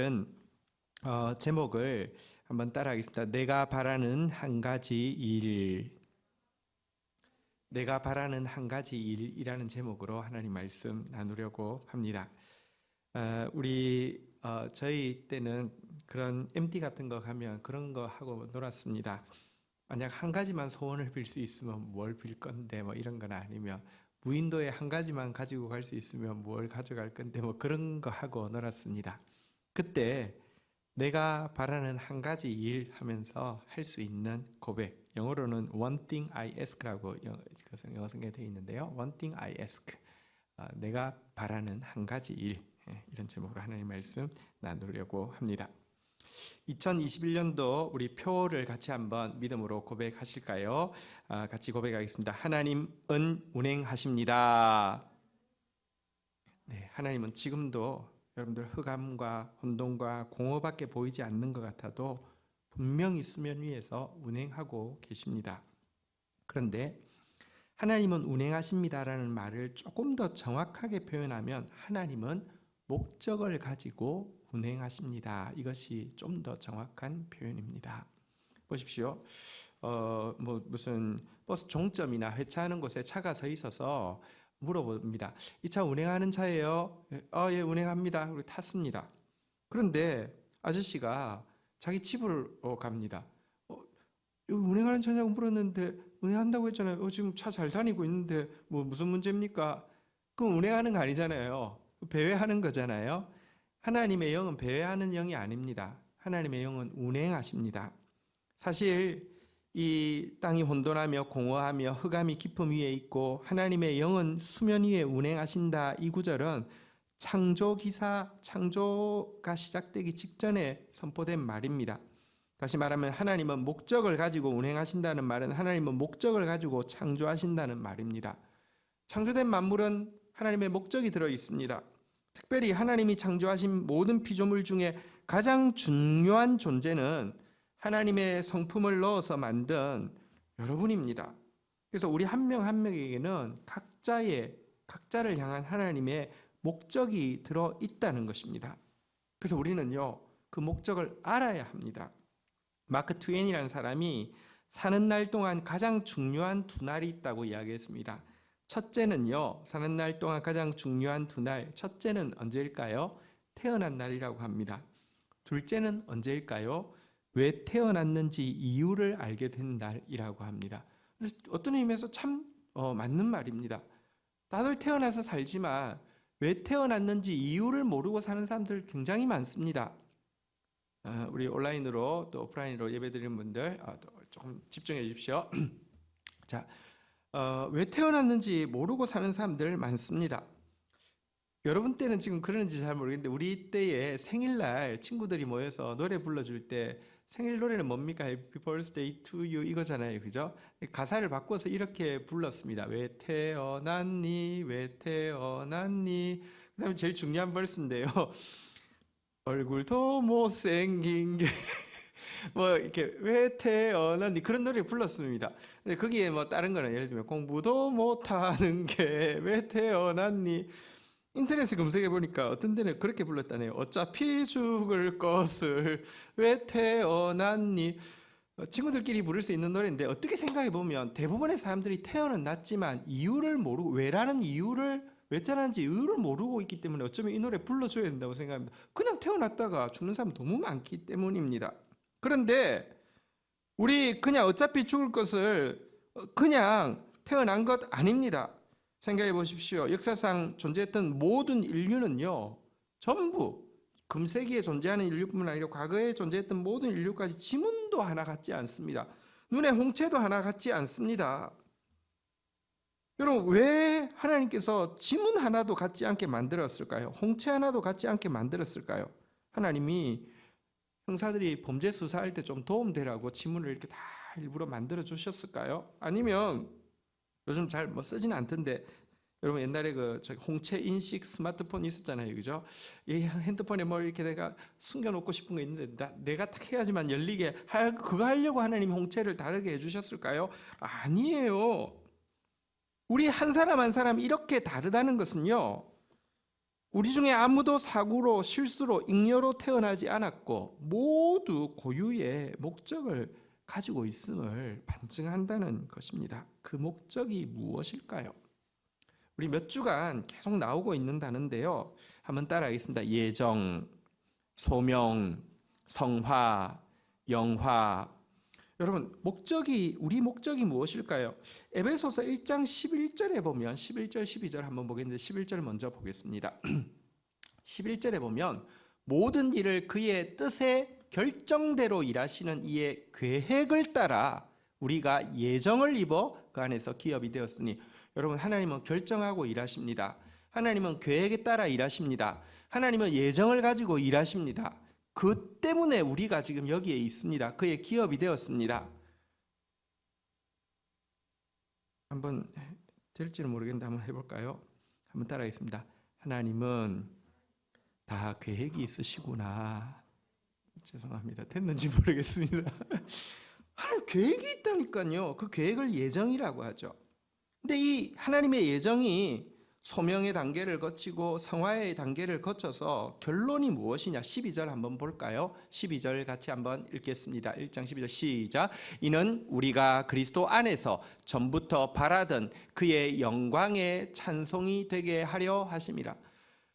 오늘은 제목을 한번 따라하겠습니다. 내가 바라는 한 가지 일. 내가 바라는 한 가지 일이라는 제목으로 하나님 말씀 나누려고 합니다. 저희 때는 그런 MT 같은 거 가면 그런 거 하고 놀았습니다. 만약 한 가지만 소원을 빌 수 있으면 뭘 빌 건데 뭐 이런 거나 아니면 무인도에 한 가지만 가지고 갈 수 있으면 뭘 가져갈 건데 뭐 그런 거 하고 놀았습니다. 그때 내가 바라는 한 가지 일 하면서 할 수 있는 고백, 영어로는 one thing I ask라고 영어 성경에 되어 있는데요. one thing I ask, 내가 바라는 한 가지 일, 이런 제목으로 하나님 말씀 나누려고 합니다. 2021년도 우리 표를 같이 한번 믿음으로 고백하실까요? 같이 고백하겠습니다. 하나님은 운행하십니다. 네, 하나님은 지금도 여러분들 흑암과 혼돈과 공허밖에 보이지 않는 것 같아도 분명히 수면 위에서 운행하고 계십니다. 그런데 하나님은 운행하십니다라는 말을 조금 더 정확하게 표현하면 하나님은 목적을 가지고 운행하십니다. 이것이 좀 더 정확한 표현입니다. 보십시오. 무슨 버스 종점이나 회차하는 곳에 차가 서 있어서 물어봅니다. 이 차 운행하는 차예요? 예, 운행합니다. 그리고 탔습니다. 그런데 아저씨가 자기 집으로 갑니다. 여기 운행하는 차냐고 물었는데 운행한다고 했잖아요. 지금 차 잘 다니고 있는데 무슨 문제입니까? 그럼 운행하는 거 아니잖아요. 배회하는 거잖아요. 하나님의 영은 배회하는 영이 아닙니다. 하나님의 영은 운행하십니다. 사실 이 땅이 혼돈하며 공허하며 흑암이 깊음 위에 있고 하나님의 영은 수면 위에 운행하신다. 이 구절은 창조가 시작되기 직전에 선포된 말입니다. 다시 말하면 하나님은 목적을 가지고 운행하신다는 말은 하나님은 목적을 가지고 창조하신다는 말입니다. 창조된 만물은 하나님의 목적이 들어 있습니다. 특별히 하나님이 창조하신 모든 피조물 중에 가장 중요한 존재는 하나님의 성품을 넣어서 만든 여러분입니다. 그래서 우리 한 명 한 명에게는 각자를 향한 하나님의 목적이 들어 있다는 것입니다. 그래서 우리는요, 그 목적을 알아야 합니다. 마크 트웨인이라는 사람이 사는 날 동안 가장 중요한 두 날이 있다고 이야기했습니다. 첫째는요, 사는 날 동안 가장 중요한 두 날, 첫째는 언제일까요? 태어난 날이라고 합니다. 둘째는 언제일까요? 왜 태어났는지 이유를 알게 된 날이라고 합니다. 어떤 의미에서 참 맞는 말입니다. 다들 태어나서 살지만 왜 태어났는지 이유를 모르고 사는 사람들 굉장히 많습니다. 우리 온라인으로 또 오프라인으로 예배드리는 분들 조금 집중해 주십시오. 자, 왜 태어났는지 모르고 사는 사람들 많습니다. 여러분 때는 지금 그러는지 잘 모르겠는데 우리 때에 생일날 친구들이 모여서 노래 불러줄 때 생일 노래는 뭡니까? Happy birthday to you 이거잖아요. 그죠? 가사를 바꿔서 이렇게 불렀습니다. 왜 태어났니? 왜 태어났니? 그 다음에 제일 중요한 벌스인데요. 얼굴도 못생긴 게 이렇게 왜 태어났니? 그런 노래 불렀습니다. 근데 거기에 다른 거는 예를 들면 공부도 못하는 게 왜 태어났니? 인터넷에 검색해 보니까 어떤 데는 그렇게 불렀다네요. 어차피 죽을 것을 왜 태어났니? 친구들끼리 부를 수 있는 노래인데 어떻게 생각해 보면 대부분의 사람들이 태어는 났지만 이유를 모르고 왜 태어났는지 이유를 모르고 있기 때문에 어쩌면 이 노래 불러줘야 된다고 생각합니다. 그냥 태어났다가 죽는 사람 너무 많기 때문입니다. 그런데 우리 그냥 어차피 죽을 것을 그냥 태어난 것 아닙니다. 생각해 보십시오. 역사상 존재했던 모든 인류는요, 전부 금세기에 존재하는 인류뿐만 아니라 과거에 존재했던 모든 인류까지 지문도 하나 같지 않습니다. 눈의 홍채도 하나 같지 않습니다. 여러분, 왜 하나님께서 지문 하나도 같지 않게 만들었을까요? 홍채 하나도 같지 않게 만들었을까요? 하나님이 형사들이 범죄 수사할 때 좀 도움되라고 지문을 이렇게 다 일부러 만들어 주셨을까요? 아니면 요즘 잘 쓰지는 않던데 여러분 옛날에 홍채 인식 스마트폰 있었잖아요, 그죠? 이 핸드폰에 이렇게 내가 숨겨놓고 싶은 거 있는데 내가 딱 해야지만 열리게 그거 하려고 하나님이 홍채를 다르게 해주셨을까요? 아니에요. 우리 한 사람 한 사람 이렇게 다르다는 것은요, 우리 중에 아무도 사고로 실수로 잉여로 태어나지 않았고 모두 고유의 목적을 가지고 있음을 반증한다는 것입니다. 그 목적이 무엇일까요? 우리 몇 주간 계속 나오고 있는 단어인데요. 한번 따라하겠습니다. 예정, 소명, 성화, 영화. 여러분, 우리 목적이 무엇일까요? 에베소서 1장 11절에 보면 11절, 12절 한번 보겠는데 11절 먼저 보겠습니다. 11절에 보면 모든 일을 그의 뜻에 결정대로 일하시는 이의 계획을 따라 우리가 예정을 입어 그 안에서 기업이 되었으니, 여러분, 하나님은 결정하고 일하십니다. 하나님은 계획에 따라 일하십니다. 하나님은 예정을 가지고 일하십니다. 그 때문에 우리가 지금 여기에 있습니다. 그의 기업이 되었습니다. 한번 될지는 모르겠는데 한번 해볼까요? 한번 따라하겠습니다. 하나님은 다 계획이 있으시구나. 죄송합니다. 됐는지 모르겠습니다. 하나님 계획이 있다니까요. 그 계획을 예정이라고 하죠. 근데 이 하나님의 예정이 소명의 단계를 거치고 성화의 단계를 거쳐서 결론이 무엇이냐? 12절 한번 볼까요? 12절 같이 한번 읽겠습니다. 1장 12절 시작. 이는 우리가 그리스도 안에서 전부터 바라던 그의 영광의 찬송이 되게 하려 하심이라.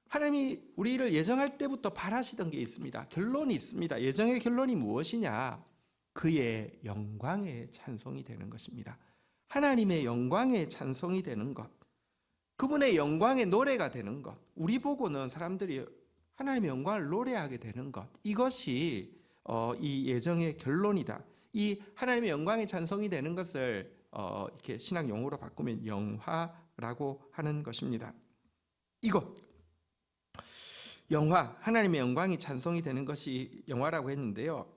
하나님이 우리를 예정할 때부터 바라시던 게 있습니다. 결론이 있습니다. 예정의 결론이 무엇이냐? 그의 영광의 찬송이 되는 것입니다. 하나님의 영광의 찬송이 되는 것, 그분의 영광의 노래가 되는 것, 우리 보고는 사람들이 하나님의 영광을 노래하게 되는 것, 이것이 이 예정의 결론이다. 이 하나님의 영광의 찬송이 되는 것을 이렇게 신학 용어로 바꾸면 영화라고 하는 것입니다. 이것 영화, 하나님의 영광이 찬송이 되는 것이 영화라고 했는데요.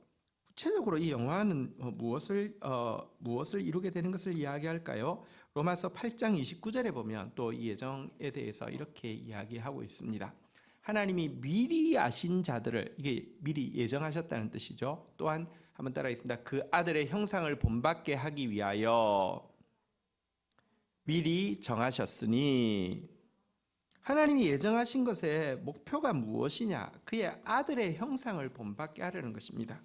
구체적으로 이 영화는 무엇을 이루게 되는 것을 이야기할까요? 로마서 8장 29절에 보면 또 이 예정에 대해서 이렇게 이야기하고 있습니다. 하나님이 미리 아신 자들을, 이게 미리 예정하셨다는 뜻이죠. 또한 한번 따라하겠습니다. 그 아들의 형상을 본받게 하기 위하여 미리 정하셨으니, 하나님이 예정하신 것의 목표가 무엇이냐? 그의 아들의 형상을 본받게 하려는 것입니다.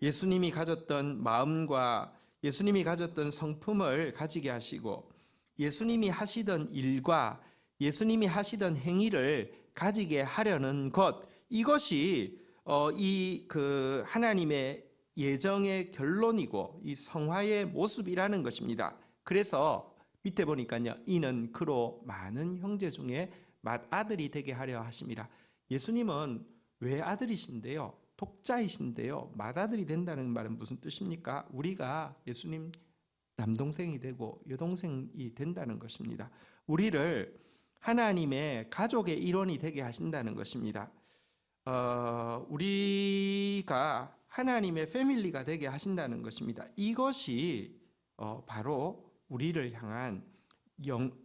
예수님이 가졌던 마음과 예수님이 가졌던 성품을 가지게 하시고, 예수님이 하시던 일과 예수님이 하시던 행위를 가지게 하려는 것, 이것이 그 하나님의 예정의 결론이고 이 성화의 모습이라는 것입니다. 그래서 밑에 보니까요, 이는 그로 많은 형제 중에 맏아들이 되게 하려 하심이라. 예수님은 외아들이신데요, 독자이신데요, 맏아들이 된다는 말은 무슨 뜻입니까? 우리가 예수님 남동생이 되고 여동생이 된다는 것입니다. 우리를 하나님의 가족의 일원이 되게 하신다는 것입니다. 우리가 하나님의 패밀리가 되게 하신다는 것입니다. 이것이 바로 우리를 향한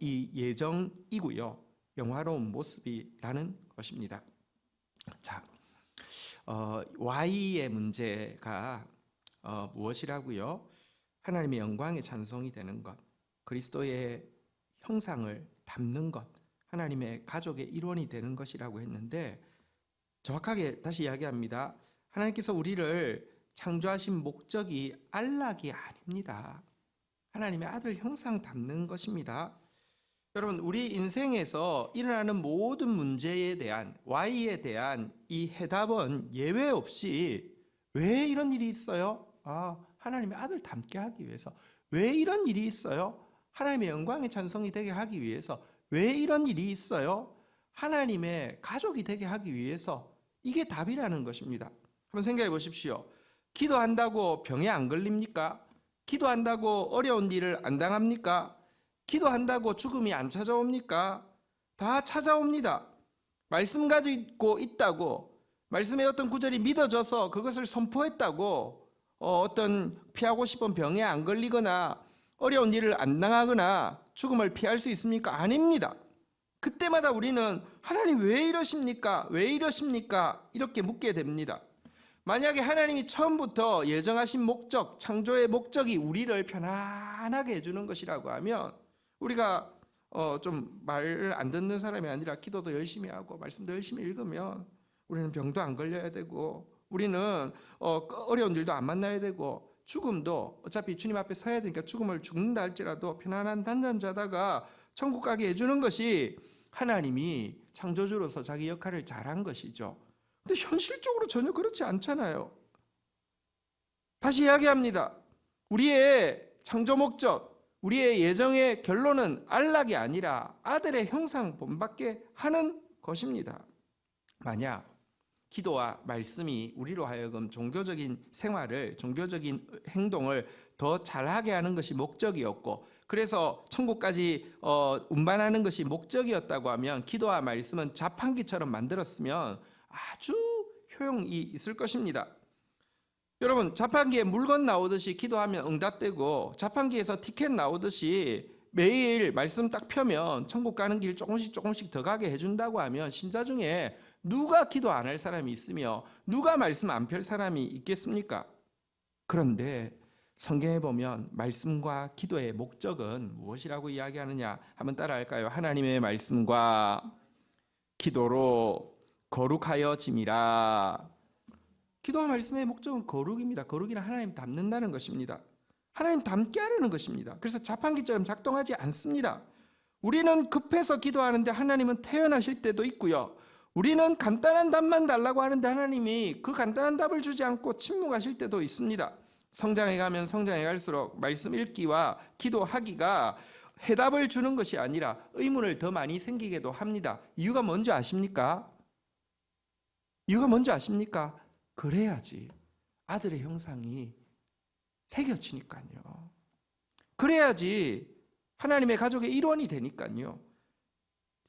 이 예정이고요, 영화로운 모습이라는 것입니다. 자, Y의 문제가 무엇이라고요? 하나님의 영광의 찬송이 되는 것, 그리스도의 형상을 담는 것, 하나님의 가족의 일원이 되는 것이라고 했는데, 정확하게 다시 이야기합니다. 하나님께서 우리를 창조하신 목적이 안락이 아닙니다. 하나님의 아들 형상 담는 것입니다. 여러분, 우리 인생에서 일어나는 모든 문제에 대한, Y에 대한 이 해답은 예외 없이 왜 이런 일이 있어요? 하나님의 아들 닮게 하기 위해서. 왜 이런 일이 있어요? 하나님의 영광의 찬송이 되게 하기 위해서. 왜 이런 일이 있어요? 하나님의 가족이 되게 하기 위해서. 이게 답이라는 것입니다. 한번 생각해 보십시오. 기도한다고 병에 안 걸립니까? 기도한다고 어려운 일을 안 당합니까? 기도한다고 죽음이 안 찾아옵니까? 다 찾아옵니다. 말씀 가지고 있다고, 말씀의 어떤 구절이 믿어져서 그것을 선포했다고 어떤 피하고 싶은 병에 안 걸리거나 어려운 일을 안 당하거나 죽음을 피할 수 있습니까? 아닙니다. 그때마다 우리는 하나님 왜 이러십니까? 왜 이러십니까? 이렇게 묻게 됩니다. 만약에 하나님이 처음부터 예정하신 목적, 창조의 목적이 우리를 편안하게 해주는 것이라고 하면 우리가 좀 말을 안 듣는 사람이 아니라 기도도 열심히 하고 말씀도 열심히 읽으면 우리는 병도 안 걸려야 되고 우리는 어려운 일도 안 만나야 되고 죽음도 어차피 주님 앞에 서야 되니까 죽음을 죽는다 할지라도 편안한 단잠 자다가 천국 가게 해주는 것이 하나님이 창조주로서 자기 역할을 잘한 것이죠. 근데 현실적으로 전혀 그렇지 않잖아요. 다시 이야기합니다. 우리의 창조 목적, 우리의 예정의 결론은 안락이 아니라 아들의 형상 본받게 하는 것입니다. 만약 기도와 말씀이 우리로 하여금 종교적인 생활을, 종교적인 행동을 더 잘하게 하는 것이 목적이었고 그래서 천국까지 운반하는 것이 목적이었다고 하면 기도와 말씀은 자판기처럼 만들었으면 아주 효용이 있을 것입니다. 여러분, 자판기에 물건 나오듯이 기도하면 응답되고 자판기에서 티켓 나오듯이 매일 말씀 딱 펴면 천국 가는 길 조금씩 더 가게 해준다고 하면 신자 중에 누가 기도 안 할 사람이 있으며 누가 말씀 안 펼 사람이 있겠습니까? 그런데 성경에 보면 말씀과 기도의 목적은 무엇이라고 이야기하느냐 한번 따라할까요? 하나님의 말씀과 기도로 거룩하여짐이라. 기도와 말씀의 목적은 거룩입니다. 거룩이란 하나님 닮는다는 것입니다. 하나님 닮게 하려는 것입니다. 그래서 자판기처럼 작동하지 않습니다. 우리는 급해서 기도하는데 하나님은 태연하실 때도 있고요. 우리는 간단한 답만 달라고 하는데 하나님이 그 간단한 답을 주지 않고 침묵하실 때도 있습니다. 성장해 가면 성장해 갈수록 말씀 읽기와 기도하기가 해답을 주는 것이 아니라 의문을 더 많이 생기게도 합니다. 이유가 뭔지 아십니까? 이유가 뭔지 아십니까? 그래야지 아들의 형상이 새겨지니까요. 그래야지 하나님의 가족의 일원이 되니까요.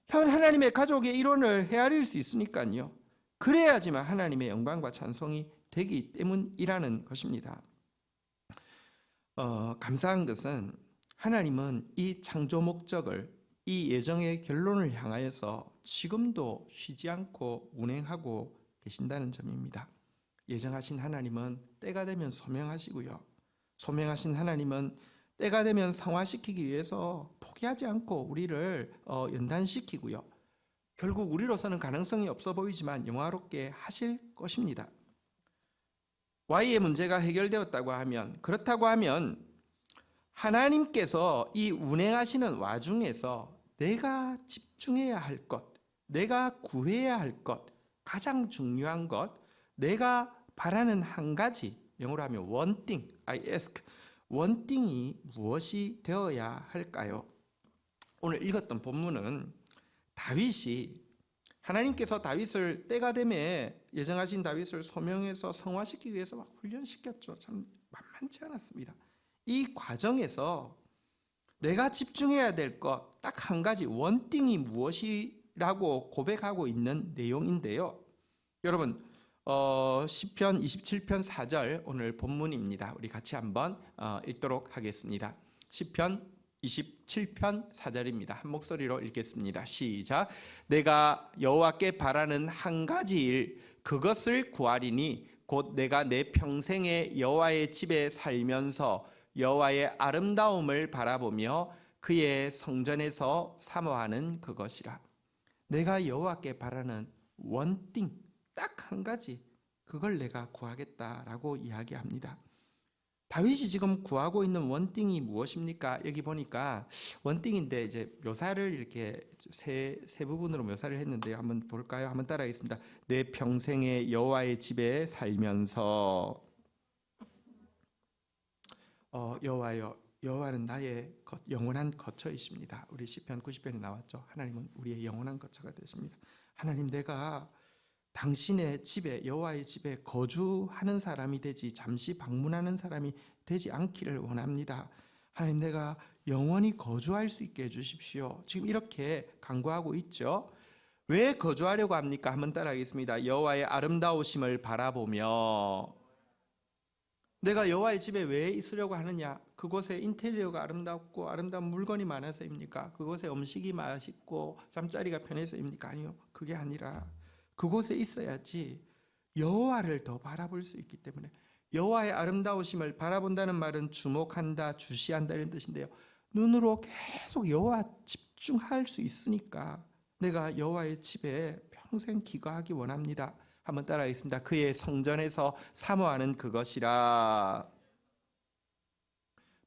하나님의 가족의 일원을 헤아릴 수 있으니까요. 그래야지만 하나님의 영광과 찬송이 되기 때문이라는 것입니다. 감사한 것은 하나님은 이 창조 목적을, 이 예정의 결론을 향하여서 지금도 쉬지 않고 운행하고 계신다는 점입니다. 예정하신 하나님은 때가 되면 소명하시고요. 소명하신 하나님은 때가 되면 성화시키기 위해서 포기하지 않고 우리를 연단시키고요. 결국 우리로서는 가능성이 없어 보이지만 영화롭게 하실 것입니다. Y의 문제가 해결되었다고 하면, 그렇다고 하면 하나님께서 이 운행하시는 와중에서 내가 집중해야 할 것, 내가 구해야 할 것, 가장 중요한 것, 내가 바라는 한 가지, 영어로 하면 one thing, I ask, one thing이 무엇이 되어야 할까요? 오늘 읽었던 본문은 다윗이 하나님께서 다윗을 때가 되매 예정하신 다윗을 소명해서 성화시키기 위해서 막 훈련시켰죠. 참 만만치 않았습니다. 이 과정에서 내가 집중해야 될 것 딱 한 가지 one thing이 무엇이라고 고백하고 있는 내용인데요. 여러분 시편 27편 4절 오늘 본문입니다. 우리 같이 한번 읽도록 하겠습니다. 시편 27편 4절입니다. 한 목소리로 읽겠습니다. 시작. 내가 여호와께 바라는 한 가지 일 그것을 구하리니 곧 내가 내 평생에 여호와의 집에 살면서 여호와의 아름다움을 바라보며 그의 성전에서 사모하는 그것이라. 내가 여호와께 바라는 one thing 딱 한 가지 그걸 내가 구하겠다라고 이야기합니다. 다윗이 지금 구하고 있는 원띵이 무엇입니까? 여기 보니까 원띵인데 이제 묘사를 이렇게 세 부분으로 묘사를 했는데요. 한번 볼까요? 한번 따라하겠습니다. 내 평생에 여호와의 집에 살면서 여호와여, 여호와는 나의 영원한 거처이십니다. 우리 시편 90편에 나왔죠. 하나님은 우리의 영원한 거처가 되십니다. 하나님, 내가 당신의 집에, 여호와의 집에 거주하는 사람이 되지 잠시 방문하는 사람이 되지 않기를 원합니다. 하나님, 내가 영원히 거주할 수 있게 해주십시오. 지금 이렇게 간구하고 있죠. 왜 거주하려고 합니까? 한번 따라하겠습니다. 여호와의 아름다우심을 바라보며. 내가 여호와의 집에 왜 있으려고 하느냐? 그곳에 인테리어가 아름답고 아름다운 물건이 많아서입니까? 그곳에 음식이 맛있고 잠자리가 편해서입니까? 아니요, 그게 아니라 그곳에 있어야지 여호와를 더 바라볼 수 있기 때문에. 여호와의 아름다우심을 바라본다는 말은 주목한다, 주시한다 이런 뜻인데요. 눈으로 계속 여호와 집 집중할 수 있으니까 내가 여호와의 집에 평생 기거하기 원합니다. 한번 따라하겠습니다. 그의 성전에서 사모하는 그것이라.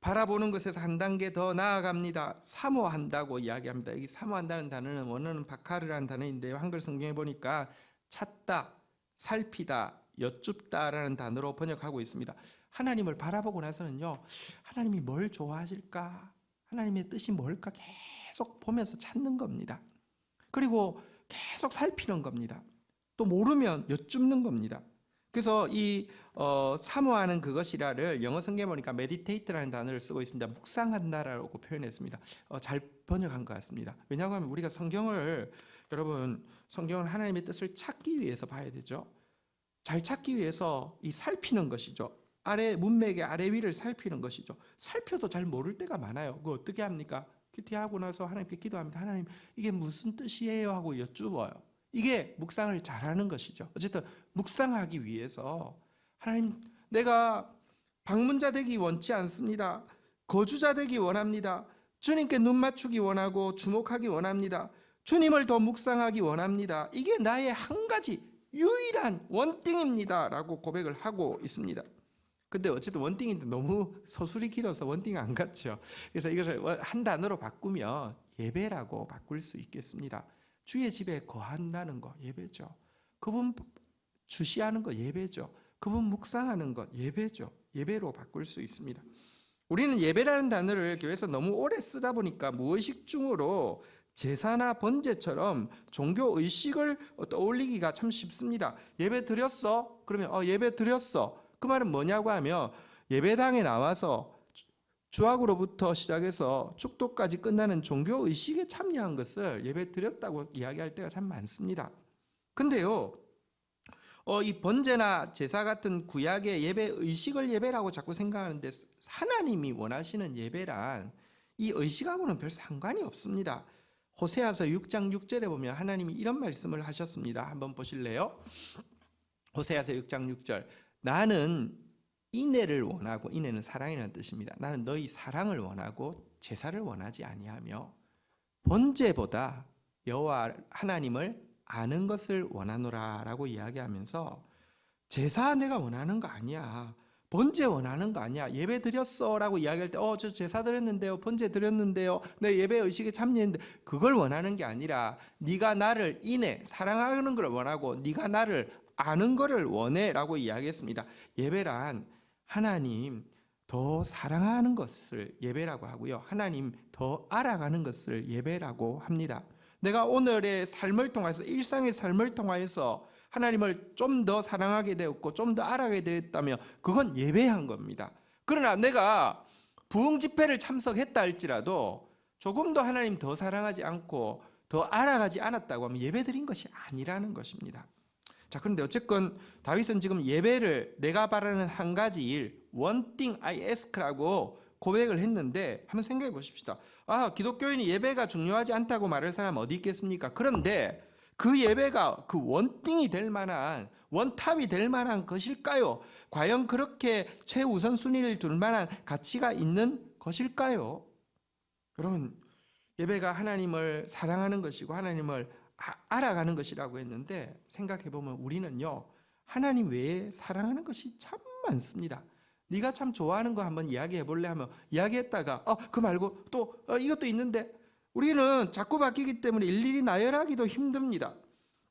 바라보는 것에서 한 단계 더 나아갑니다. 사모한다고 이야기합니다. 여기 사모한다는 단어는 원어는 바카르라는 단어인데요. 한글 성경에 보니까 찾다, 살피다, 여쭙다라는 단어로 번역하고 있습니다. 하나님을 바라보고 나서는요, 하나님이 뭘 좋아하실까? 하나님의 뜻이 뭘까? 계속 보면서 찾는 겁니다. 그리고 계속 살피는 겁니다. 또 모르면 여쭙는 겁니다. 그래서 이 사모하는 그것이라를 영어 성경에 보니까 meditate라는 단어를 쓰고 있습니다. 묵상한다라고 표현했습니다. 잘 번역한 것 같습니다. 왜냐하면 우리가 성경을 하나님의 뜻을 찾기 위해서 봐야 되죠. 잘 찾기 위해서 이 살피는 것이죠. 아래 문맥의 아래 위를 살피는 것이죠. 살펴도 잘 모를 때가 많아요. 그거 어떻게 합니까? 큐티하고 나서 하나님께 기도합니다. 하나님, 이게 무슨 뜻이에요? 하고 여쭈어요. 이게 묵상을 잘하는 것이죠. 어쨌든 묵상하기 위해서 하나님, 내가 방문자 되기 원치 않습니다. 거주자 되기 원합니다. 주님께 눈 맞추기 원하고 주목하기 원합니다. 주님을 더 묵상하기 원합니다. 이게 나의 한 가지 유일한 원띵입니다 라고 고백을 하고 있습니다. 근데 어쨌든 원띵인데 너무 서술이 길어서 원띵 안 같죠. 그래서 이것을 한 단어로 바꾸면 예배라고 바꿀 수 있겠습니다. 주의 집에 거한다는 거 예배죠. 그분 주시하는 거 예배죠. 그분 묵상하는 것 예배죠. 예배로 바꿀 수 있습니다. 우리는 예배라는 단어를 교회에서 너무 오래 쓰다 보니까 무의식 중으로 제사나 번제처럼 종교 의식을 떠올리기가 참 쉽습니다. 예배 드렸어? 그러면 예배 드렸어. 그 말은 뭐냐고 하면 예배당에 나와서 주악으로부터 시작해서 축도까지 끝나는 종교 의식에 참여한 것을 예배 드렸다고 이야기할 때가 참 많습니다. 근데요, 이 번제나 제사 같은 구약의 예배 의식을 예배라고 자꾸 생각하는데 하나님이 원하시는 예배란 이 의식하고는 별 상관이 없습니다. 호세아서 6장 6절에 보면 하나님이 이런 말씀을 하셨습니다. 한번 보실래요? 호세아서 6장 6절. 나는 인애를 원하고, 인애는 사랑이라는 뜻입니다. 나는 너희 사랑을 원하고 제사를 원하지 아니하며 번제보다 여호와 하나님을 아는 것을 원하노라 라고 이야기하면서 제사 내가 원하는 거 아니야. 번제 원하는 거 아니야. 예배 드렸어 라고 이야기할 때 저 제사 드렸는데요. 번제 드렸는데요. 내 예배 의식에 참여했는데 그걸 원하는 게 아니라 네가 나를 인애, 사랑하는 걸 원하고 네가 나를 아는 것을 원해 라고 이야기했습니다. 예배란 하나님 더 사랑하는 것을 예배라고 하고요. 하나님 더 알아가는 것을 예배라고 합니다. 내가 오늘의 삶을 통해서, 일상의 삶을 통해서 하나님을 좀 더 사랑하게 되었고 좀 더 알아가게 되었다면 그건 예배한 겁니다. 그러나 내가 부흥 집회를 참석했다 할지라도 조금 더 하나님 더 사랑하지 않고 더 알아가지 않았다고 하면 예배드린 것이 아니라는 것입니다. 자, 그런데 어쨌건 다윗은 지금 예배를 내가 바라는 한 가지 일, one thing I ask라고 고백을 했는데 한번 생각해 보십시다. 기독교인이 예배가 중요하지 않다고 말할 사람 어디 있겠습니까? 그런데 그 예배가 그 원띵이 될 만한, 원탑이 될 만한 것일까요? 과연 그렇게 최우선순위를 둘 만한 가치가 있는 것일까요? 여러분, 예배가 하나님을 사랑하는 것이고 하나님을 알아가는 것이라고 했는데 생각해보면 우리는요, 하나님 외에 사랑하는 것이 참 많습니다. 네가 참 좋아하는 거 한번 이야기해 볼래 하면 이야기했다가 그 말고 또 이것도 있는데, 우리는 자꾸 바뀌기 때문에 일일이 나열하기도 힘듭니다.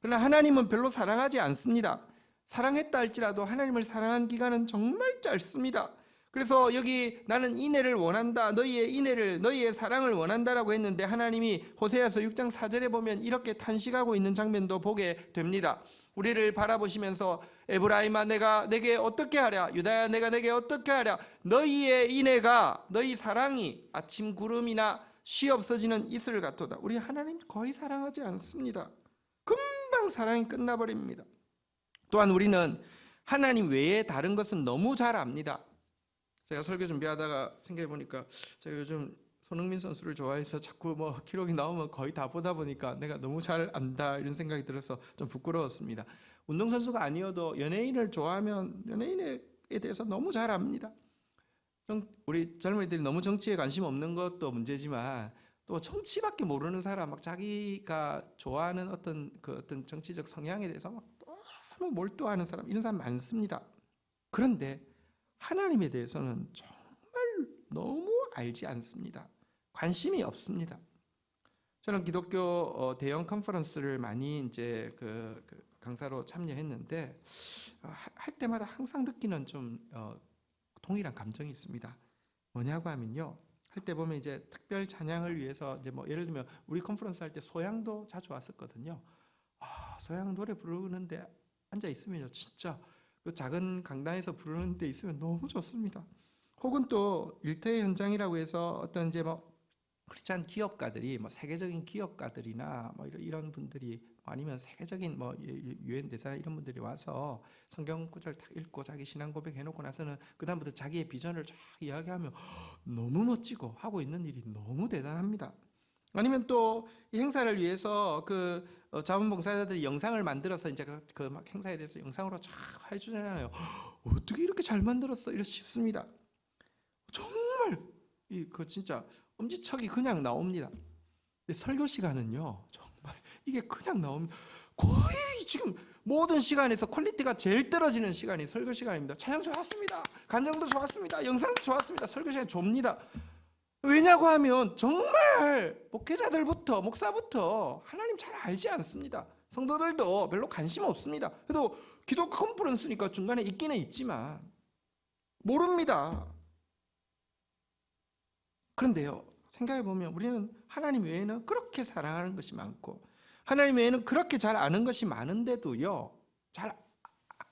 그러나 하나님은 별로 사랑하지 않습니다. 사랑했다 할지라도 하나님을 사랑한 기간은 정말 짧습니다. 그래서 여기 나는 인애를 원한다, 너희의 인애를, 너희의 사랑을 원한다라고 했는데 하나님이 호세아서 6장 4절에 보면 이렇게 탄식하고 있는 장면도 보게 됩니다. 우리를 바라보시면서 에브라임아 내가 내게 어떻게 하랴, 유다야 내가 내게 어떻게 하랴, 너희의 인애가, 너희 사랑이 아침 구름이나 쉬 없어지는 이슬 같도다. 우리 하나님 거의 사랑하지 않습니다. 금방 사랑이 끝나버립니다. 또한 우리는 하나님 외에 다른 것은 너무 잘 압니다. 제가 설교 준비하다가 생각해 보니까 제가 요즘 손흥민 선수를 좋아해서 자꾸 기록이 나오면 거의 다 보다 보니까 내가 너무 잘 안다 이런 생각이 들어서 좀 부끄러웠습니다. 운동선수가 아니어도 연예인을 좋아하면 연예인에 대해서 너무 잘 압니다. 우리 젊은이들이 너무 정치에 관심 없는 것도 문제지만 또 정치밖에 모르는 사람, 막 자기가 좋아하는 어떤 정치적 성향에 대해서 막 너무 몰두하는 사람, 이런 사람 많습니다. 그런데 하나님에 대해서는 정말 너무 알지 않습니다. 관심이 없습니다. 저는 기독교 대형 컨퍼런스를 많이 이제 그 강사로 참여했는데 할 때마다 항상 느끼는 좀 동일한 감정이 있습니다. 뭐냐고 하면요, 할 때 보면 이제 특별 찬양을 위해서 이제 뭐 예를 들면 우리 컨퍼런스 할 때 소양도 자주 왔었거든요. 소양 노래 부르는데 앉아 있으면요, 진짜 그 작은 강당에서 부르는 데 있으면 너무 좋습니다. 혹은 또 일터의 현장이라고 해서 어떤 이제 뭐 크리스찬 기업가들이 뭐 세계적인 기업가들이나 뭐 이런 분들이 아니면 세계적인 뭐 유엔 대사 이런 분들이 와서 성경 구절 딱 읽고 자기 신앙 고백 해놓고 나서는 그 다음부터 자기의 비전을 쫙 이야기하며 너무 멋지고 하고 있는 일이 너무 대단합니다. 아니면 또 이 행사를 위해서 그 자원봉사자들이 영상을 만들어서 이제 그 막 행사에 대해서 영상으로 쫙 해주잖아요. 어떻게 이렇게 잘 만들었어? 이렇게 싶습니다. 정말 그 진짜 엄지척이 그냥 나옵니다. 근데 설교 시간은요, 정말 이게 그냥 나옵니다. 거의 지금 모든 시간에서 퀄리티가 제일 떨어지는 시간이 설교 시간입니다. 찬양 좋았습니다. 간정도 좋았습니다. 영상도 좋았습니다. 설교 시간 좁니다. 왜냐고 하면 정말 목회자들부터 목사부터 하나님 잘 알지 않습니다. 성도들도 별로 관심 없습니다. 그래도 기독교 컨퍼런스니까 중간에 있기는 있지만 모릅니다. 그런데요, 생각해보면 우리는 하나님 외에는 그렇게 사랑하는 것이 많고 하나님 외에는 그렇게 잘 아는 것이 많은데도요, 잘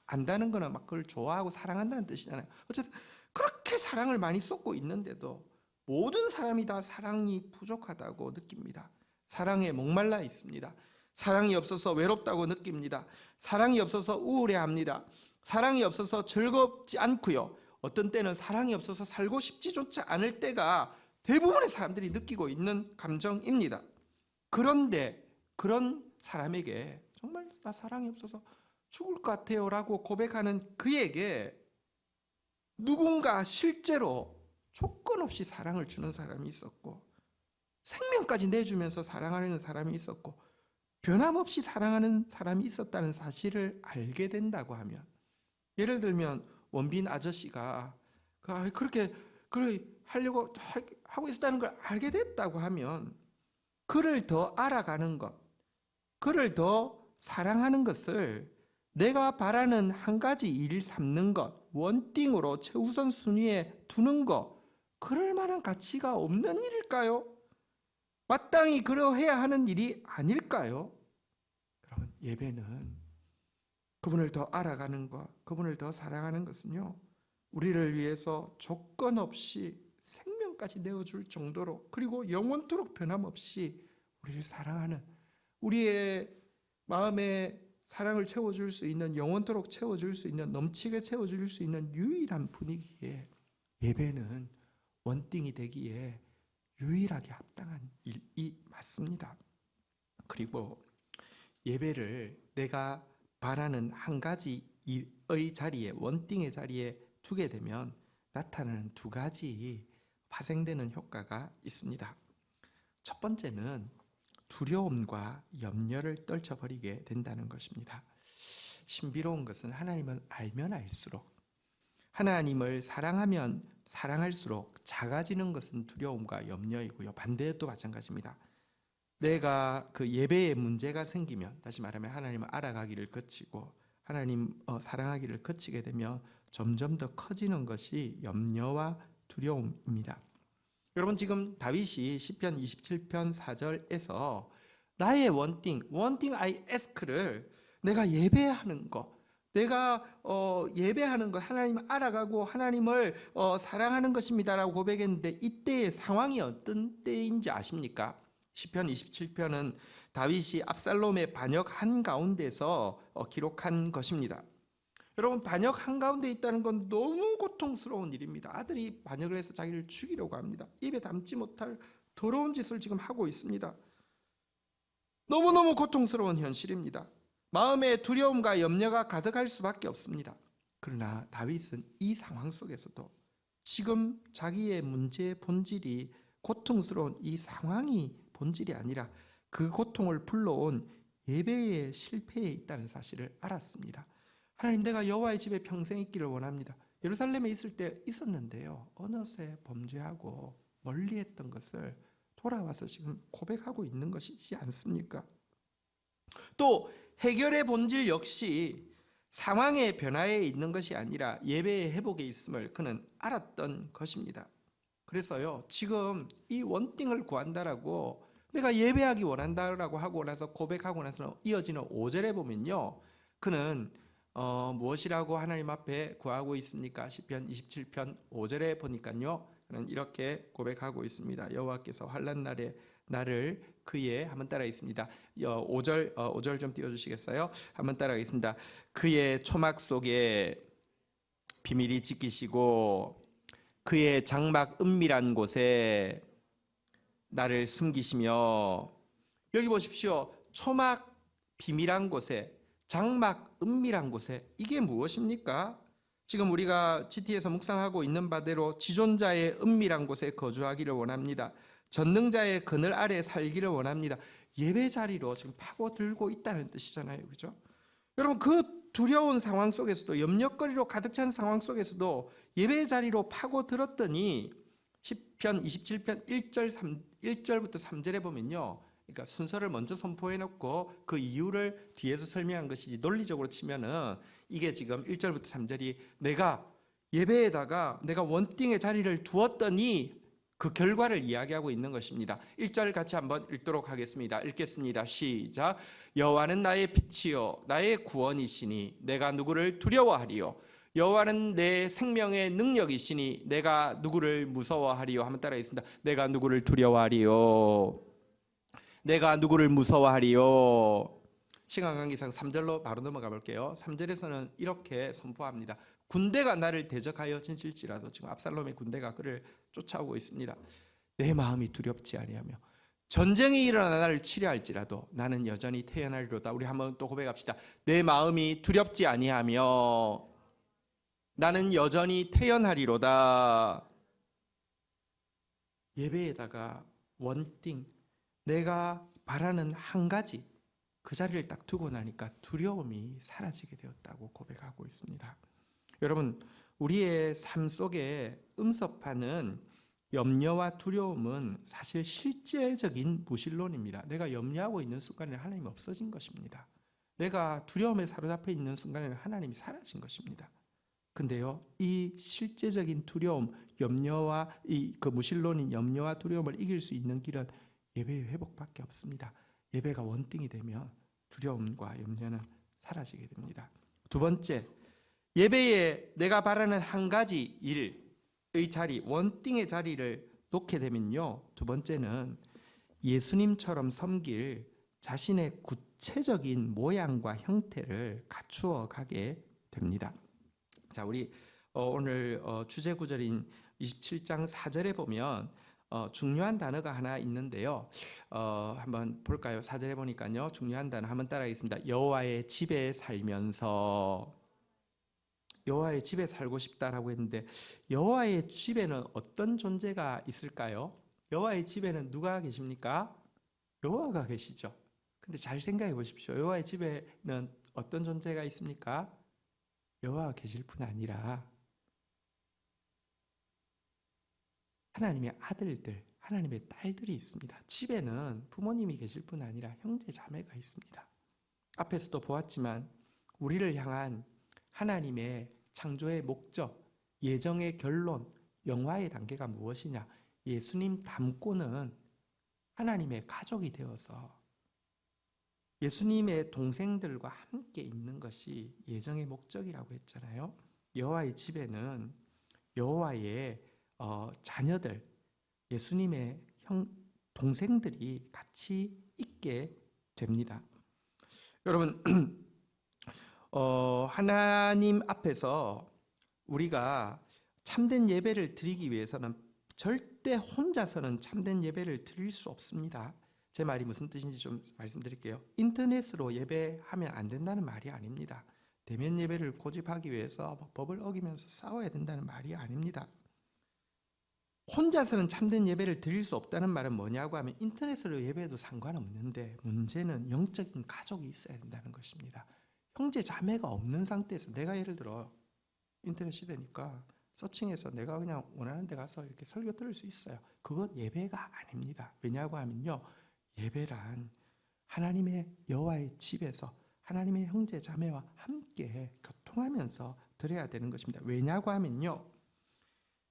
안다는 거는 막 그걸 좋아하고 사랑한다는 뜻이잖아요. 어쨌든 그렇게 사랑을 많이 쏟고 있는데도 모든 사람이 다 사랑이 부족하다고 느낍니다. 사랑에 목말라 있습니다. 사랑이 없어서 외롭다고 느낍니다. 사랑이 없어서 우울해합니다. 사랑이 없어서 즐겁지 않고요, 어떤 때는 사랑이 없어서 살고 싶지조차 않을 때가 대부분의 사람들이 느끼고 있는 감정입니다. 그런데 그런 사람에게 정말 나 사랑이 없어서 죽을 것 같아요 라고 고백하는 그에게 누군가 실제로 조건 없이 사랑을 주는 사람이 있었고 생명까지 내주면서 사랑하는 사람이 있었고 변함없이 사랑하는 사람이 있었다는 사실을 알게 된다고 하면, 예를 들면 원빈 아저씨가 그렇게 하려고 하고 있었다는 걸 알게 됐다고 하면 그를 더 알아가는 것, 그를 더 사랑하는 것을 내가 바라는 한 가지 일 삼는 것, 원띵으로 최우선 순위에 두는 것, 그럴 만한 가치가 없는 일일까요? 마땅히 그러해야 하는 일이 아닐까요? 여러분, 예배는 그분을 더 알아가는 것, 그분을 더 사랑하는 것은요, 우리를 위해서 조건 없이 생명까지 내어줄 정도로, 그리고 영원토록 변함없이 우리를 사랑하는, 우리의 마음에 사랑을 채워줄 수 있는, 영원토록 채워줄 수 있는, 넘치게 채워줄 수 있는 유일한 분위기에 예배는 원띵이 되기에 유일하게 합당한 일이 맞습니다. 그리고 예배를 내가 바라는 한 가지 일의 자리에, 원띵의 자리에 두게 되면 나타나는 두 가지 파생되는 효과가 있습니다. 첫 번째는 두려움과 염려를 떨쳐버리게 된다는 것입니다. 신비로운 것은 하나님을 알면 알수록, 하나님을 사랑하면 사랑할수록 작아지는 것은 두려움과 염려이고요, 반대도 마찬가지입니다. 내가 그 예배에 문제가 생기면, 다시 말하면 하나님을 알아가기를 거치고 하나님 사랑하기를 거치게 되면 점점 더 커지는 것이 염려와 두려움입니다. 여러분, 지금 다윗이 시편 27편 4절에서 나의 원띵 I ask를 내가 예배하는 것, 내가 예배하는 것, 하나님을 알아가고 하나님을 사랑하는 것입니다라고 고백했는데, 이때의 상황이 어떤 때인지 아십니까? 시편 27편은 다윗이 압살롬의 반역 한가운데서 기록한 것입니다. 여러분, 반역 한가운데 있다는 건 너무 고통스러운 일입니다. 아들이 반역을 해서 자기를 죽이려고 합니다. 입에 담지 못할 더러운 짓을 지금 하고 있습니다. 너무너무 고통스러운 현실입니다. 마음에 두려움과 염려가 가득할 수밖에 없습니다. 그러나 다윗은 이 상황 속에서도 지금 자기의 문제의 본질이 고통스러운 이 상황이 본질이 아니라 그 고통을 불러온 예배의 실패에 있다는 사실을 알았습니다. 하나님, 내가 여호와의 집에 평생 있기를 원합니다. 예루살렘에 있을 때 있었는데요, 어느새 범죄하고 멀리했던 것을 돌아와서 지금 고백하고 있는 것이지 않습니까? 또 해결의 본질 역시 상황의 변화에 있는 것이 아니라 예배의 회복에 있음을 그는 알았던 것입니다. 그래서요, 지금 이 원띵을 구한다라고 내가 예배하기 원한다라고 하고 나서 고백하고 나서 이어지는 5절에 보면요, 그는 무엇이라고 하나님 앞에 구하고 있습니까? 시편 27편 5절에 보니까요, 그는 이렇게 고백하고 있습니다. 여호와께서 환난 날에 나를 그의, 한번 따라하겠습니다. 5절 좀 띄워주시겠어요? 한번 따라하겠습니다. 그의 초막 속에 비밀이 지키시고 그의 장막 은밀한 곳에 나를 숨기시며. 여기 보십시오. 초막 비밀한 곳에, 장막 은밀한 곳에, 이게 무엇입니까? 지금 우리가 GT에서 묵상하고 있는 바대로 지존자의 은밀한 곳에 거주하기를 원합니다. 전능자의 그늘 아래 살기를 원합니다. 예배 자리로 지금 파고들고 있다는 뜻이잖아요, 그렇죠? 여러분, 그 두려운 상황 속에서도, 염려거리로 가득 찬 상황 속에서도 예배 자리로 파고들었더니 시편 27편 1절부터 3절에 보면요, 그러니까 순서를 먼저 선포해 놓고 그 이유를 뒤에서 설명한 것이지, 논리적으로 치면은 이게 지금 1절부터 3절이 내가 예배에다가 내가 원띵의 자리를 두었더니 그 결과를 이야기하고 있는 것입니다. 1절 같이 한번 읽도록 하겠습니다. 읽겠습니다. 시작. 여호와는 나의 빛이요 나의 구원이시니 내가 누구를 두려워하리요. 여호와는 내 생명의 능력이시니 내가 누구를 무서워하리요. 한번 따라하겠습니다. 내가 누구를 두려워하리요. 내가 누구를 무서워하리요. 시간 관계상 3절로 바로 넘어가 볼게요. 3절에서는 이렇게 선포합니다. 군대가 나를 대적하여 진칠지라도, 지금 압살롬의 군대가 그를 쫓아오고 있습니다. 내 마음이 두렵지 아니하며 전쟁이 일어나 나를 치려할지라도 나는 여전히 태어나리로다. 우리 한번 또 고백합시다. 내 마음이 두렵지 아니하며 나는 여전히 태어나리로다. 예배에다가 원띵, 내가 바라는 한 가지, 그 자리를 딱 두고 나니까 두려움이 사라지게 되었다고 고백하고 있습니다. 여러분, 우리의 삶 속에 음습하는 염려와 두려움은 사실 실제적인 무신론입니다. 내가 염려하고 있는 순간에는 하나님이 없어진 것입니다. 내가 두려움에 사로잡혀 있는 순간에는 하나님이 사라진 것입니다. 근데요, 이 실제적인 두려움, 염려와 그 무신론인 염려와 두려움을 이길 수 있는 길은 예배의 회복밖에 없습니다. 예배가 원띵이 되면 두려움과 염려는 사라지게 됩니다. 두 번째, 예배에 내가 바라는 한 가지 일의 자리, 원띵의 자리를 놓게 되면요, 두 번째는 예수님처럼 섬길 자신의 구체적인 모양과 형태를 갖추어 가게 됩니다. 자, 우리 오늘 주제 구절인 27장 4절에 보면 중요한 단어가 하나 있는데요. 한번 볼까요? 4절에 보니까요, 중요한 단어 한번 따라하겠습니다. 여호와의 집에 살면서. 여호와의 집에 살고 싶다라고 했는데, 여호와의 집에는 어떤 존재가 있을까요? 여호와의 집에는 누가 계십니까? 여호와가 계시죠. 근데 잘 생각해 보십시오. 여호와의 집에는 어떤 존재가 있습니까? 여호와가 계실 뿐 아니라 하나님의 아들들, 하나님의 딸들이 있습니다. 집에는 부모님이 계실 뿐 아니라 형제 자매가 있습니다. 앞에서도 보았지만 우리를 향한 하나님의 창조의 목적, 예정의 결론, 영화의 단계가 무엇이냐? 예수님 닮고는 하나님의 가족이 되어서 예수님의 동생들과 함께 있는 것이 예정의 목적이라고 했잖아요. 여호와의 집에는 여호와의 자녀들, 예수님의 동생들이 같이 있게 됩니다. 여러분, 하나님 앞에서 우리가 참된 예배를 드리기 위해서는 절대 혼자서는 참된 예배를 드릴 수 없습니다. 제 말이 무슨 뜻인지 좀 말씀드릴게요. 인터넷으로 예배하면 안 된다는 말이 아닙니다. 대면 예배를 고집하기 위해서 법을 어기면서 싸워야 된다는 말이 아닙니다. 혼자서는 참된 예배를 드릴 수 없다는 말은 뭐냐고 하면 인터넷으로 예배해도 상관없는데 문제는 영적인 가족이 있어야 된다는 것입니다. 형제 자매가 없는 상태에서 내가 예를 들어 인터넷 시대니까 서칭해서 내가 그냥 원하는 데 가서 이렇게 설교 들을 수 있어요. 그건 예배가 아닙니다. 왜냐고 하면요, 예배란 하나님의 여호와의 집에서 하나님의 형제 자매와 함께 교통하면서 드려야 되는 것입니다. 왜냐고 하면요,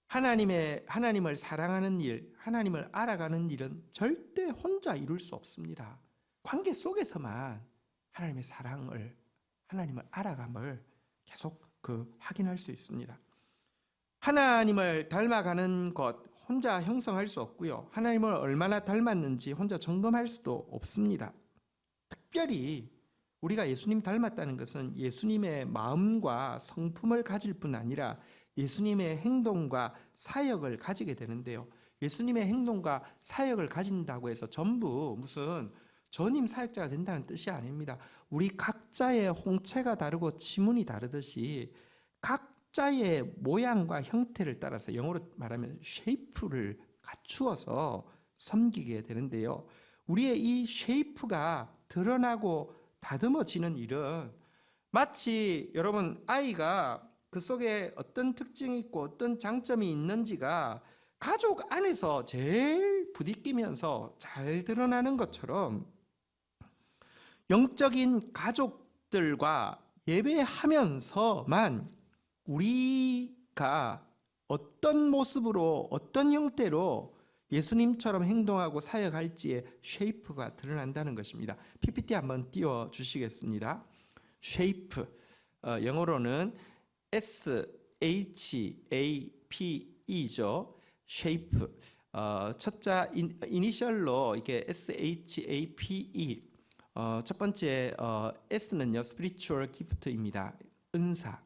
하나님을 사랑하는 일, 하나님을 알아가는 일은 절대 혼자 이룰 수 없습니다. 관계 속에서만 하나님의 사랑을, 하나님을 알아감을 계속 확인할 수 있습니다. 하나님을 닮아가는 것 혼자 형성할 수 없고요. 하나님을 얼마나 닮았는지 혼자 점검할 수도 없습니다. 특별히 우리가 예수님 닮았다는 것은 예수님의 마음과 성품을 가질 뿐 아니라 예수님의 행동과 사역을 가지게 되는데요. 예수님의 행동과 사역을 가진다고 해서 전부 무슨 전임 사역자가 된다는 뜻이 아닙니다. 우리 각자의 홍채가 다르고 지문이 다르듯이 각자의 모양과 형태를 따라서 영어로 말하면 쉐이프를 갖추어서 섬기게 되는데요. 우리의 이 쉐이프가 드러나고 다듬어지는 일은 마치 여러분 아이가 그 속에 어떤 특징이 있고 어떤 장점이 있는지가 가족 안에서 제일 부딪히면서 잘 드러나는 것처럼 영적인 가족들과 예배하면서만 우리가 어떤 모습으로 어떤 형태로 예수님처럼 행동하고 사역할지의 쉐이프가 드러난다는 것입니다. PPT 한번 띄워주시겠습니다. 쉐이프, 영어로는 SHAPE죠. 쉐이프. 첫자 이니셜로 이게 SHAPE. 첫 번째 S는요 spiritual gift입니다. 은사.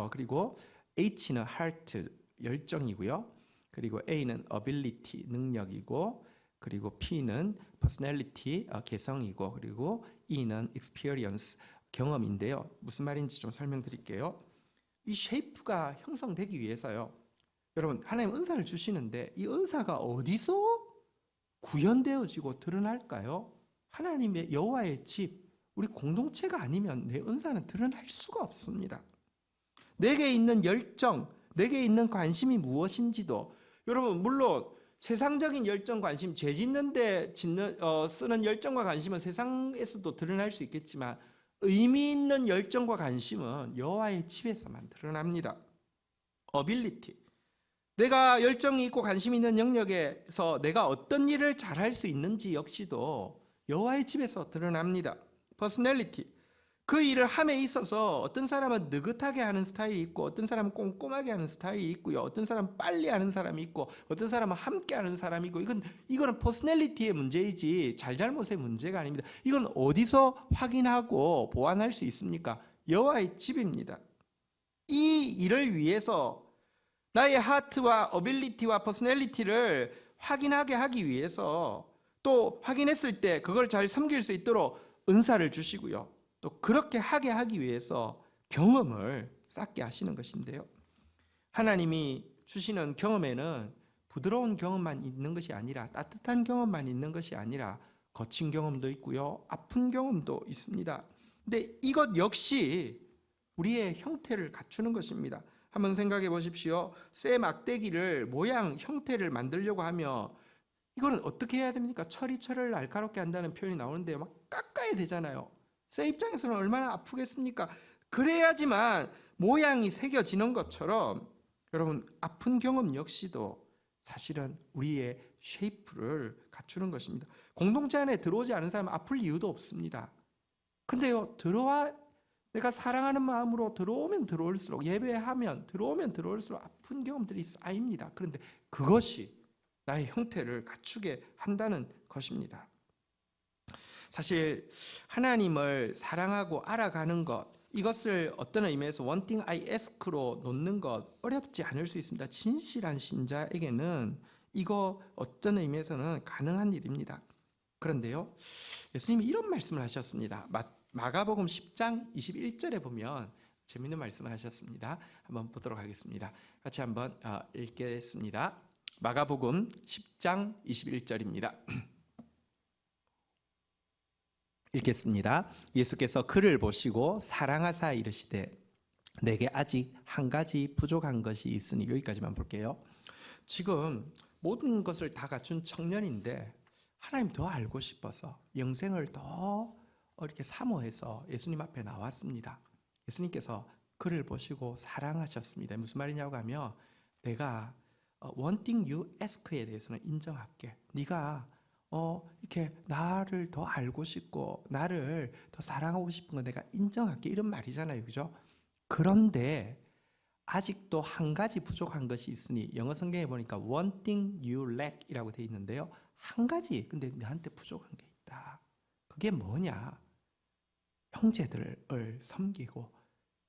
그리고 H는 heart, 열정이고요. 그리고 A는 ability, 능력이고, 그리고 P는 personality, 개성이고, 그리고 E는 experience, 경험인데요. 무슨 말인지 좀 설명드릴게요. 이 쉐이프가 형성되기 위해서요, 여러분 하나님 은사를 주시는데 이 은사가 어디서 구현되어지고 드러날까요? 하나님의 여호와의 집, 우리 공동체가 아니면 내 은사는 드러날 수가 없습니다. 내게 있는 열정, 내게 있는 관심이 무엇인지도, 여러분 물론 세상적인 열정, 관심, 죄 짓는데 쓰는 열정과 관심은 세상에서도 드러날 수 있겠지만 의미 있는 열정과 관심은 여호와의 집에서만 드러납니다. 어빌리티, 내가 열정이 있고 관심이 있는 영역에서 내가 어떤 일을 잘할 수 있는지 역시도 여호와의 집에서 드러납니다. 퍼스널리티, 그 일을 함에 있어서 어떤 사람은 느긋하게 하는 스타일이 있고 어떤 사람은 꼼꼼하게 하는 스타일이 있고요. 어떤 사람은 빨리 하는 사람이 있고 어떤 사람은 함께 하는 사람이 있고, 이거는 퍼스널리티의 문제이지 잘잘못의 문제가 아닙니다. 이건 어디서 확인하고 보완할 수 있습니까? 여호와의 집입니다. 이 일을 위해서 나의 하트와 어빌리티와 퍼스널리티를 확인하게 하기 위해서, 또 확인했을 때 그걸 잘 섬길 수 있도록 은사를 주시고요. 또 그렇게 하게 하기 위해서 경험을 쌓게 하시는 것인데요. 하나님이 주시는 경험에는 부드러운 경험만 있는 것이 아니라, 따뜻한 경험만 있는 것이 아니라 거친 경험도 있고요, 아픈 경험도 있습니다. 근데 이것 역시 우리의 형태를 갖추는 것입니다. 한번 생각해 보십시오. 쇠 막대기를 모양, 형태를 만들려고 하면 이거는 어떻게 해야 됩니까? 철을 날카롭게 한다는 표현이 나오는데 막 깎아야 되잖아요. 쇠 입장에서는 얼마나 아프겠습니까? 그래야지만 모양이 새겨지는 것처럼 여러분 아픈 경험 역시도 사실은 우리의 쉐이프를 갖추는 것입니다. 공동체 안에 들어오지 않은 사람은 아플 이유도 없습니다. 근데요, 내가 사랑하는 마음으로 들어오면 들어올수록, 예배하면 들어올수록 아픈 경험들이 쌓입니다. 그런데 그것이 나의 형태를 갖추게 한다는 것입니다. 사실 하나님을 사랑하고 알아가는 것, 이것을 어떤 의미에서 one thing I ask로 놓는 것 어렵지 않을 수 있습니다. 진실한 신자에게는 이거 어떤 의미에서는 가능한 일입니다. 그런데요, 예수님이 이런 말씀을 하셨습니다. 마가복음 10장 21절에 보면 재미있는 말씀을 하셨습니다. 한번 보도록 하겠습니다. 같이 한번 읽겠습니다. 마가복음 10장 21절입니다. 읽겠습니다. 예수께서 그를 보시고 사랑하사 이르시되 내게 아직 한 가지 부족한 것이 있으니, 여기까지만 볼게요. 지금 모든 것을 다 갖춘 청년인데 하나님 더 알고 싶어서 영생을 더 이렇게 사모해서 예수님 앞에 나왔습니다. 예수님께서 그를 보시고 사랑하셨습니다. 무슨 말이냐고 하면, 내가 one thing you ask에 대해서는 인정할게. 네가 이렇게 나를 더 알고 싶고 나를 더 사랑하고 싶은 건 내가 인정할게, 이런 말이잖아요, 그죠? 그런데 아직도 한 가지 부족한 것이 있으니, 영어 성경에 보니까 one thing you lack 이라고 되어 있는데요, 한 가지 근데 너한테 부족한 게 있다. 그게 뭐냐? 형제들을 섬기고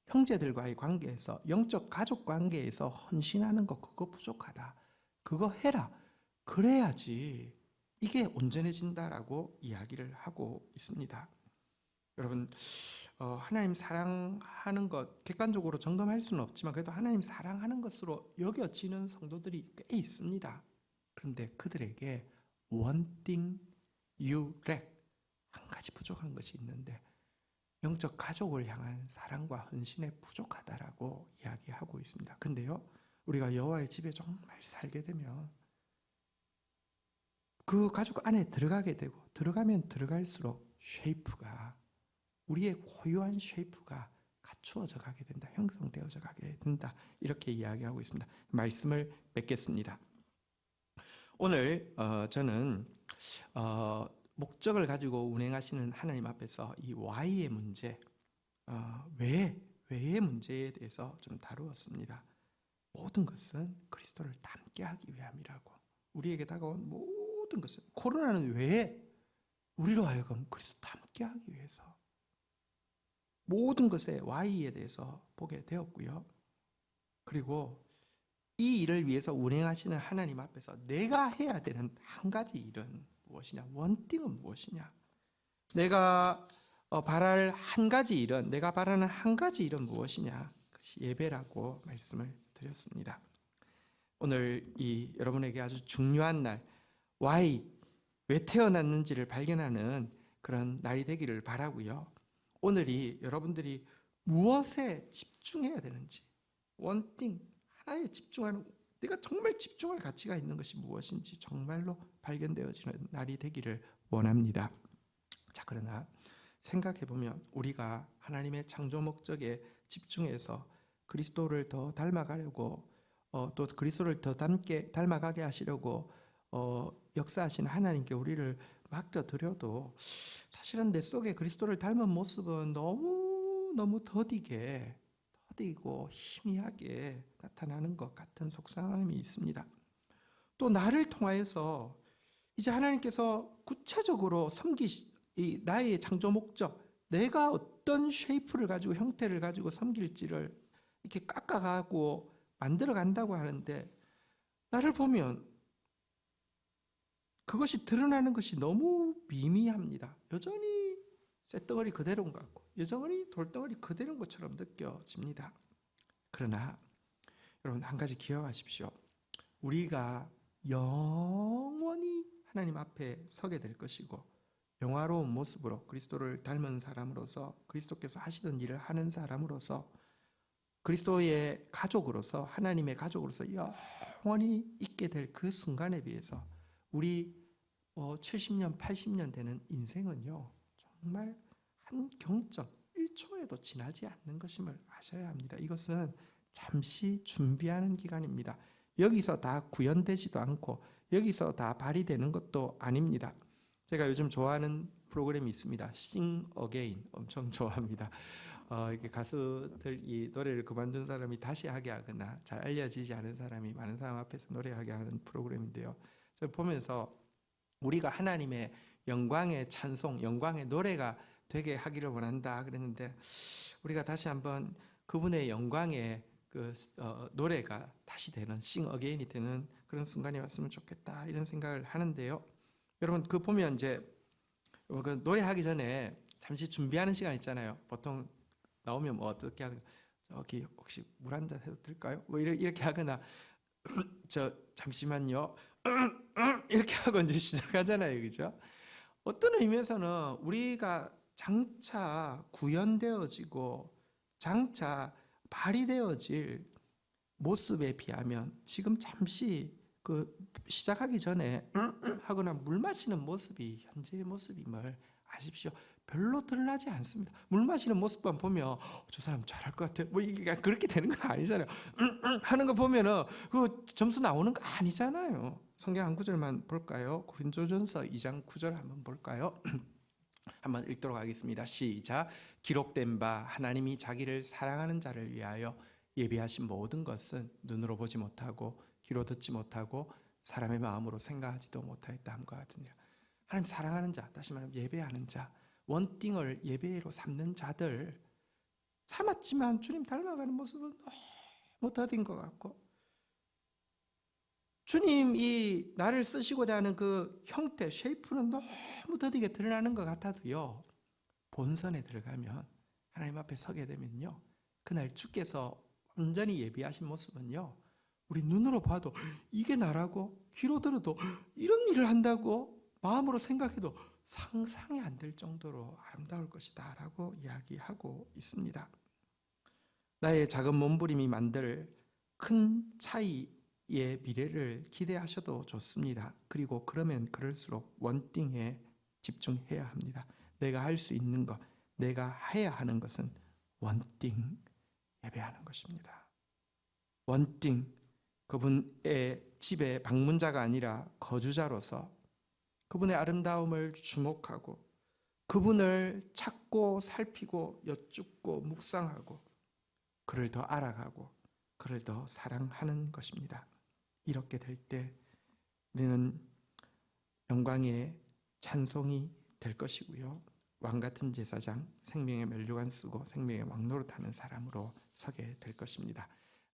형제들과의 관계에서, 영적 가족 관계에서 헌신하는 거, 그거 부족하다. 그거 해라. 그래야지 이게 온전해진다라고 이야기를 하고 있습니다. 여러분, 하나님 사랑하는 것 객관적으로 점검할 수는 없지만 그래도 하나님 사랑하는 것으로 여겨지는 성도들이 꽤 있습니다. 그런데 그들에게 one thing you lack, 한 가지 부족한 것이 있는데 영적 가족을 향한 사랑과 헌신에 부족하다라고 이야기하고 있습니다. 근데요, 우리가 여호와의 집에 정말 살게 되면 그 가족 안에 들어가게 되고, 들어가면 들어갈수록 쉐이프가, 우리의 고유한 쉐이프가 갖추어져 가게 된다, 형성되어져 가게 된다, 이렇게 이야기하고 있습니다. 말씀을 맺겠습니다. 오늘 저는 목적을 가지고 운행하시는 하나님 앞에서 이 Y의 문제, 왜의 문제에 대해서 좀 다루었습니다. 모든 것은 그리스도를 닮게 하기 위함이라고. 우리에게 다가온 모든 것은, 코로나는 왜? 우리로 하여금 그리스도 닮게 하기 위해서. 모든 것의 Y에 대해서 보게 되었고요. 그리고 이 일을 위해서 운행하시는 하나님 앞에서 내가 해야 되는 한 가지 일은 무엇이냐? 원띵은 무엇이냐? 내가 바랄 한 가지 일은, 내가 바라는 한 가지 일은 무엇이냐? 그것이 예배라고 말씀을 드렸습니다. 오늘 이 여러분에게 아주 중요한 날, why, 왜 태어났는지를 발견하는 그런 날이 되기를 바라고요. 오늘이 여러분들이 무엇에 집중해야 되는지, one thing, 하나에 집중하는, 내가 정말 집중할 가치가 있는 것이 무엇인지 정말로 발견되어지는 날이 되기를 원합니다. 자, 그러나 생각해보면 우리가 하나님의 창조 목적에 집중해서 그리스도를 더 닮아가려고, 또 그리스도를 더 닮아가게 하시려고 역사하신 하나님께 우리를 맡겨드려도 사실은 내 속에 그리스도를 닮은 모습은 너무 더디고 희미하게 나타나는 것 같은 속상함이 있습니다. 또 나를 통하여서 이제 하나님께서 구체적으로 나의 창조 목적, 내가 어떤 쉐이프를 가지고, 형태를 가지고 섬길지를 이렇게 깎아가고 만들어 간다고 하는데, 나를 보면 그것이 드러나는 것이 너무 미미합니다. 여전히 쇳덩어리 그대로인 것 같고, 여전히 돌덩어리 그대로인 것처럼 느껴집니다. 그러나 여러분, 한 가지 기억하십시오. 우리가 영원히 하나님 앞에 서게 될 것이고, 영화로운 모습으로 그리스도를 닮은 사람으로서, 그리스도께서 하시던 일을 하는 사람으로서, 그리스도의 가족으로서, 하나님의 가족으로서 영원히 있게 될 그 순간에 비해서 우리 70년, 80년 되는 인생은요, 정말 한 경점, 1초에도 지나지 않는 것임을 아셔야 합니다. 이것은 잠시 준비하는 기간입니다. 여기서 다 구현되지도 않고 여기서 다 발휘되는 것도 아닙니다. 제가 요즘 좋아하는 프로그램이 있습니다. Sing Again, 엄청 좋아합니다. 이렇게 가수들이 노래를 그만둔 사람이 다시 하게 하거나 잘 알려지지 않은 사람이 많은 사람 앞에서 노래하게 하는 프로그램인데요. 저 보면서 우리가 하나님의 영광의 찬송, 영광의 노래가 되게 하기를 원한다 그랬는데, 우리가 다시 한번 그분의 영광의 노래가 다시 되는, Sing Again이 되는 그런 순간이 왔으면 좋겠다, 이런 생각을 하는데요. 여러분, 그 보면 이제 그 노래하기 전에 잠시 준비하는 시간 있잖아요. 보통 나오면 뭐 어떻게 하는, 저기 혹시 물 한 잔 해도 될까요? 뭐 이렇게 하거나 잠시만요. 이렇게 하고 이제 시작하잖아요. 그죠? 어떤 의미에서는 우리가 장차 구현되어지고 장차 발휘되어질 모습에 비하면 지금 잠시 그 시작하기 전에 하거나 물 마시는 모습이 현재의 모습임을 아십시오. 별로 드러나지 않습니다. 물 마시는 모습만 보면 저 사람 잘할 것 같아. 뭐 이게 그렇게 되는 거 아니잖아요. 하는 거 보면은 그 점수 나오는 거 아니잖아요. 성경 한 구절만 볼까요? 고린도전서 2장 9절 한번 볼까요? 한번 읽도록 하겠습니다. 시작. 기록된 바 하나님이 자기를 사랑하는 자를 위하여 예비하신 모든 것은 눈으로 보지 못하고 귀로 듣지 못하고 사람의 마음으로 생각하지도 못하였다 함과 같으니라. 하나님 사랑하는 자, 다시 말하면 예배하는 자, 원띵을 예배로 삼는 자들, 삼았지만 주님 닮아가는 모습은 너무 더딘 것 같고, 주님이 나를 쓰시고자 하는 그 형태, 쉐이프는 너무 더디게 드러나는 것 같아도요, 본선에 들어가면 하나님 앞에 서게 되면요, 그날 주께서 완전히 예비하신 모습은요, 우리 눈으로 봐도 이게 나라고, 귀로 들어도 이런 일을 한다고, 마음으로 생각해도 상상이 안 될 정도로 아름다울 것이다 라고 이야기하고 있습니다. 나의 작은 몸부림이 만들 큰 차이의 미래를 기대하셔도 좋습니다. 그리고 그러면 그럴수록 원띵에 집중해야 합니다. 내가 할 수 있는 것, 내가 해야 하는 것은 원띵 예배하는 것입니다. 원띵, 그분의 집의 방문자가 아니라 거주자로서 그분의 아름다움을 주목하고 그분을 찾고 살피고 여쭙고 묵상하고 그를 더 알아가고 그를 더 사랑하는 것입니다. 이렇게 될 때 우리는 영광의 찬송이 될 것이고요. 왕같은 제사장, 생명의 면류관 쓰고 생명의 왕노릇하는 사람으로 서게 될 것입니다.